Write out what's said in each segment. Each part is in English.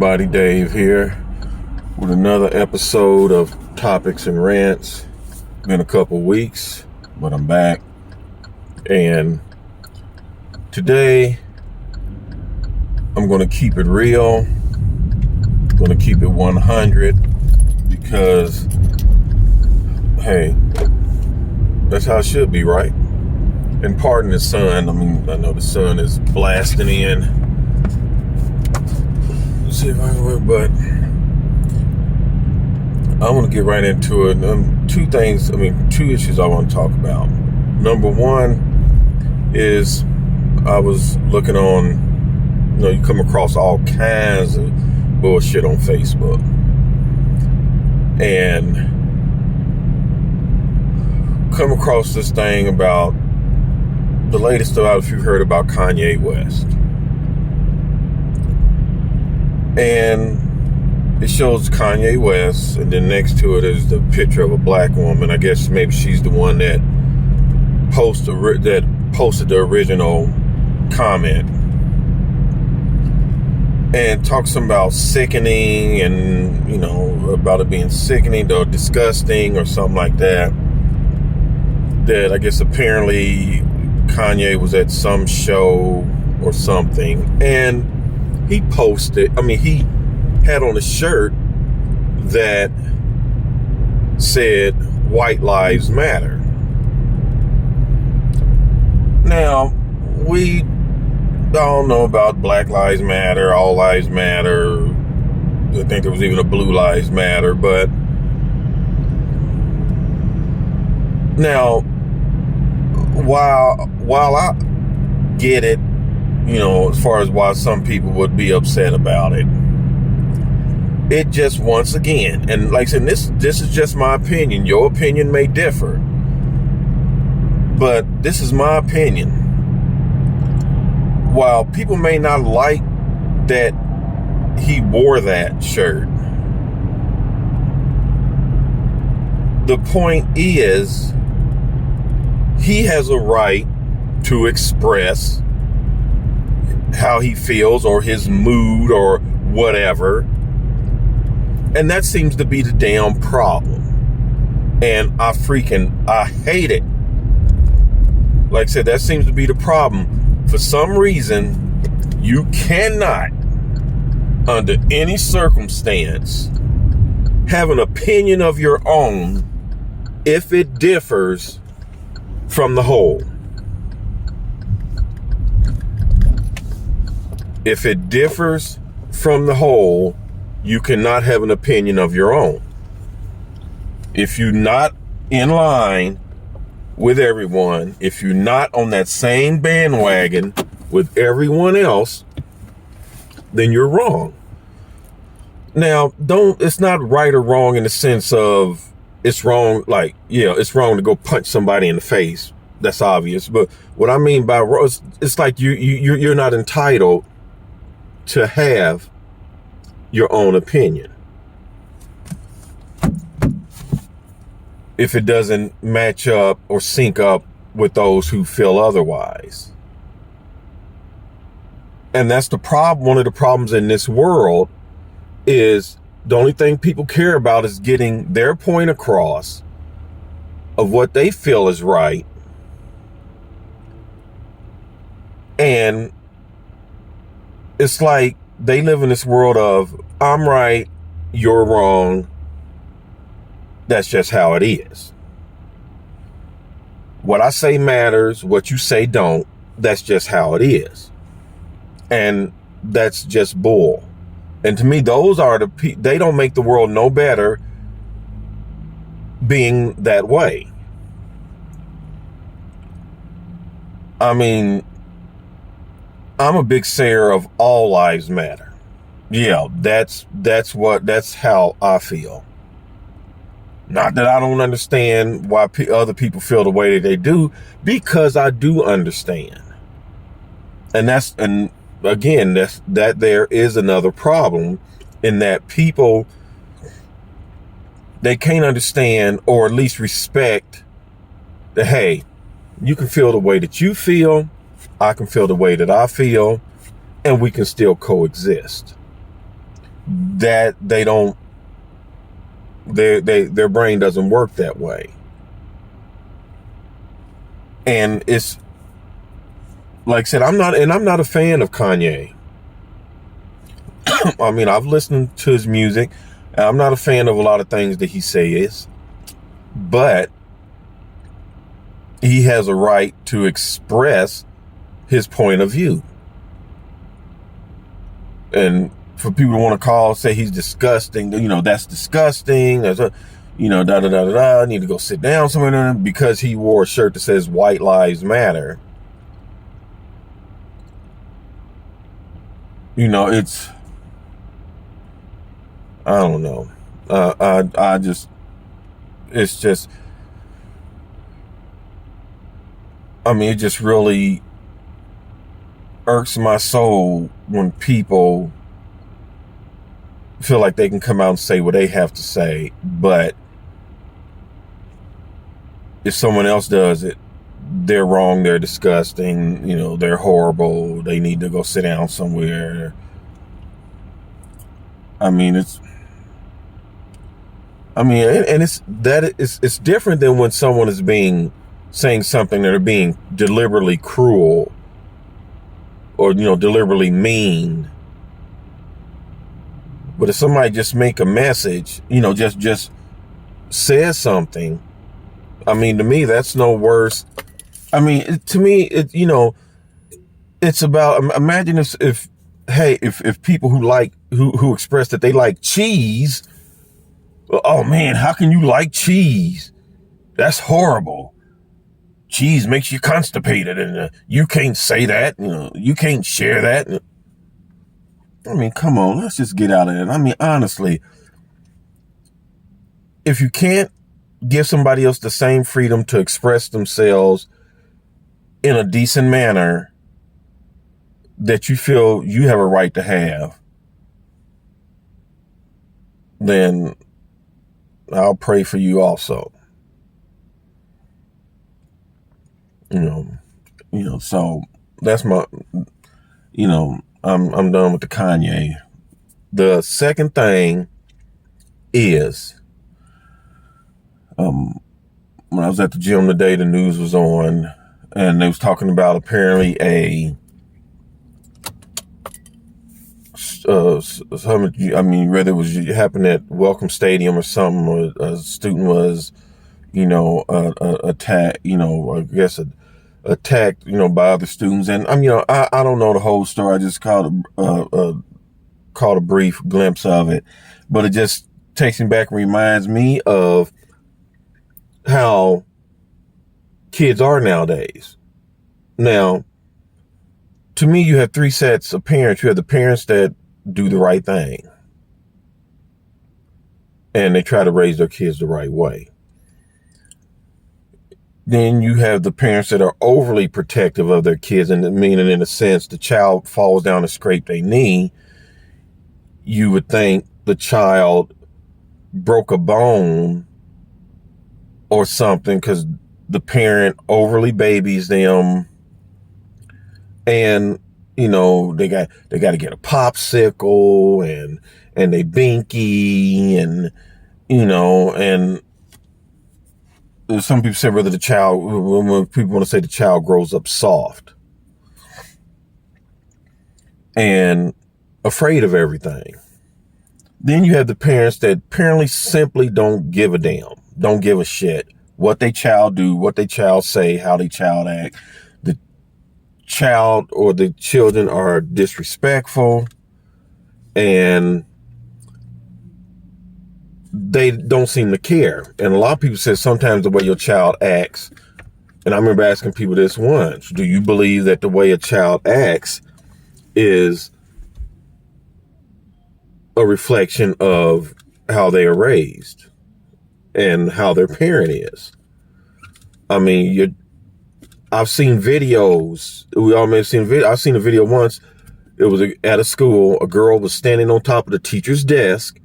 Body Dave here with another episode of Topics and Rants. Been a couple weeks, but I'm back. And today I'm going to keep it real. I'm going to keep it 100 because, hey, that's how it should be, right? And pardon the sun. I know the sun is blasting in. See if I can work, but I want to get right into it. Two issues I want to talk about. Number one is I was looking on, you come across all kinds of bullshit on Facebook. And come across this thing about the latest about, if you've heard about Kanye West. And it shows Kanye West, and then next to it is the picture of a black woman. I guess maybe she's the one that posted the original comment, and talks about sickening and about it being sickening or disgusting or something like that. That I guess apparently Kanye was at some show or something, and he had on a shirt that said White Lives Matter. Now, we all know about Black Lives Matter, All Lives Matter. I think there was even a Blue Lives Matter, but now, while I get it, as far as why some people would be upset about it. It just, once again, and like I said, this is just my opinion. Your opinion may differ. But this is my opinion. While people may not like that he wore that shirt, the point is, he has a right to express how he feels or his mood or whatever. And that seems to be the damn problem. And I hate it. Like I said, that seems to be the problem. For some reason, you cannot, under any circumstance, have an opinion of your own if it differs from the whole. If it differs from the whole, you cannot have an opinion of your own. If you're not in line with everyone, if you're not on that same bandwagon with everyone else, then you're wrong. Now, it's not right or wrong in the sense of it's wrong, it's wrong to go punch somebody in the face. That's obvious. But what I mean by wrong, it's like you're not entitled to have your own opinion if it doesn't match up or sync up with those who feel otherwise. And that's the problem. One of the problems in this world is the only thing people care about is getting their point across of what they feel is right. And it's like they live in this world of, I'm right, you're wrong. That's just how it is. What I say matters, what you say don't. That's just how it is. And that's just bull. And to me, those are they don't make the world no better being that way. I'm a big sayer of all lives matter. Yeah, that's how I feel. Not that I don't understand why other people feel the way that they do, because I do understand. And again, that there is another problem in that people, they can't understand or at least respect that, hey, you can feel the way that you feel, I can feel the way that I feel, and we can still coexist. that they don't, their brain doesn't work that way. And it's like I said, I'm not a fan of Kanye. I mean, I've listened to his music, and I'm not a fan of a lot of things that he says, but he has a right to express his point of view. And for people to want to say he's disgusting, that's disgusting. There's a, da da da da da. I need to go sit down somewhere because he wore a shirt that says "White Lives Matter." It's, I don't know. It's just, I mean, it just really irks my soul when people feel like they can come out and say what they have to say, but if someone else does it, they're wrong, they're disgusting, they're horrible, they need to go sit down somewhere. I mean, it's different than when someone is saying something that are being deliberately cruel or, deliberately mean. But if somebody just make a message, just says something, I mean, to me, that's no worse. I mean, to me, it's about, imagine if people who express that they like cheese, oh man, how can you like cheese? That's horrible. Cheese makes you constipated, and you can't say that, you can't share that. I mean, come on, let's just get out of it. I mean, honestly, if you can't give somebody else the same freedom to express themselves in a decent manner that you feel you have a right to have, then I'll pray for you also. So that's my, I'm done with the Kanye. The second thing is, when I was at the gym today, the news was on, and they was talking about apparently whether it was happened at Welcome Stadium or something, or a student was, attacked, attacked, by other students. And I don't know the whole story. I just caught a brief glimpse of it, but it just takes me back and reminds me of how kids are nowadays. Now, to me, you have three sets of parents. You have the parents that do the right thing, and they try to raise their kids the right way. Then you have the parents that are overly protective of their kids, and meaning, in a sense, the child falls down and scrapes their knee, you would think the child broke a bone or something because the parent overly babies them, and they got to get a popsicle and they binky, and and some people say when people want to say the child grows up soft and afraid of everything. Then you have the parents that apparently simply don't give a damn, don't give a shit what they child do, what they child say, how they child act. The child or the children are disrespectful, and they don't seem to care. And a lot of people say sometimes the way your child acts, and I remember asking people this once, do you believe that the way a child acts is a reflection of how they are raised and how their parent is? I mean, I've seen videos. We all may have seen video. I've seen a video once. It was at a school. A girl was standing on top of the teacher's desk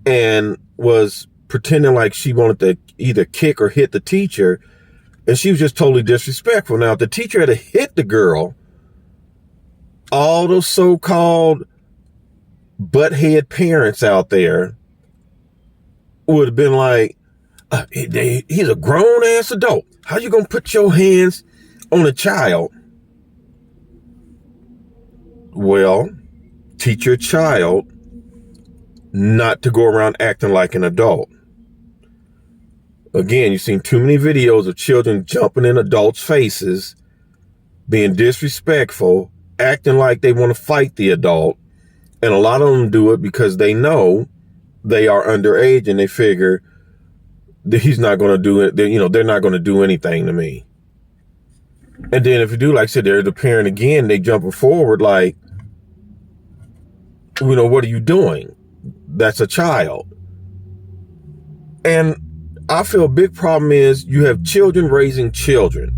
and was pretending like she wanted to either kick or hit the teacher, and she was just totally disrespectful. Now, if the teacher had hit the girl, all those so-called butthead parents out there would have been like, he's a grown ass adult. How you gonna put your hands on a child? Well, teach your child not to go around acting like an adult. Again, you've seen too many videos of children jumping in adults' faces, being disrespectful, acting like they want to fight the adult. And a lot of them do it because they know they are underage and they figure that he's not going to do it. They're not going to do anything to me. And then if you do, like I said, they're the parent again, they jumping forward like, what are you doing? That's a child. And I feel a big problem is you have children raising children.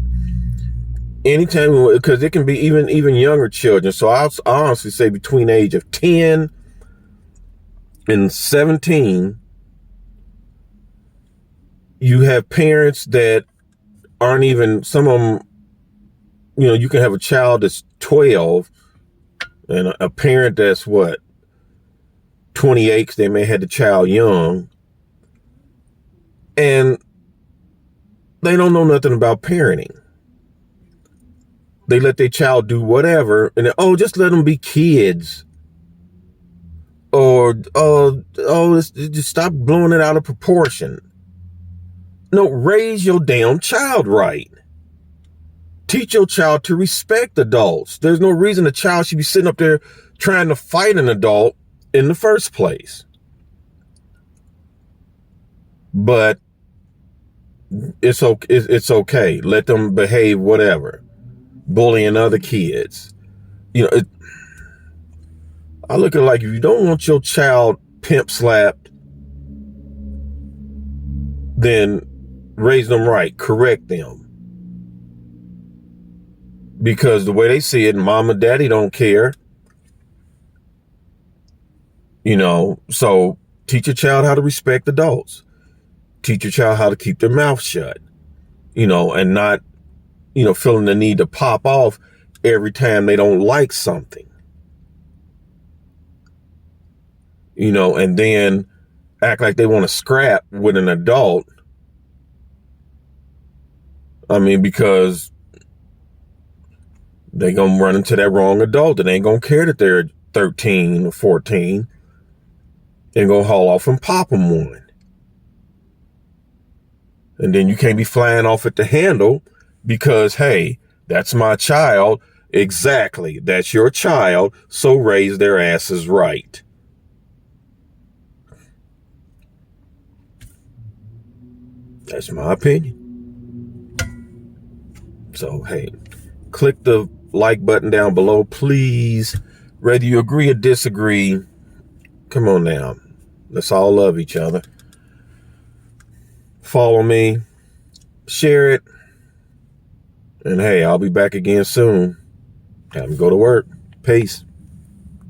Anytime, because it can be even younger children. So I'll honestly say between the age of 10 and 17, you have parents that aren't even, some of them, you can have a child that's 12 and a parent that's 28, because they may have had the child young, and they don't know nothing about parenting. They let their child do whatever, and then, just let them be kids. Or, just stop blowing it out of proportion. No, raise your damn child right. Teach your child to respect adults. There's no reason a child should be sitting up there trying to fight an adult in the first place. But it's okay. Let them behave whatever. Bullying other kids. I look at it like, if you don't want your child pimp slapped, then raise them right, correct them. Because the way they see it, mom and daddy don't care. So teach your child how to respect adults. Teach your child how to keep their mouth shut, and not, feeling the need to pop off every time they don't like something. And then act like they want to scrap with an adult. Because they going to run into that wrong adult that ain't going to care that they're 13 or 14 and go haul off and pop them one. And then you can't be flying off at the handle because, hey, that's my child. Exactly. That's your child. So raise their asses right. That's my opinion. So, hey, click the like button down below, please. Whether you agree or disagree, come on now. Let's all love each other. Follow me. Share it. And hey, I'll be back again soon. Time to go to work. Peace.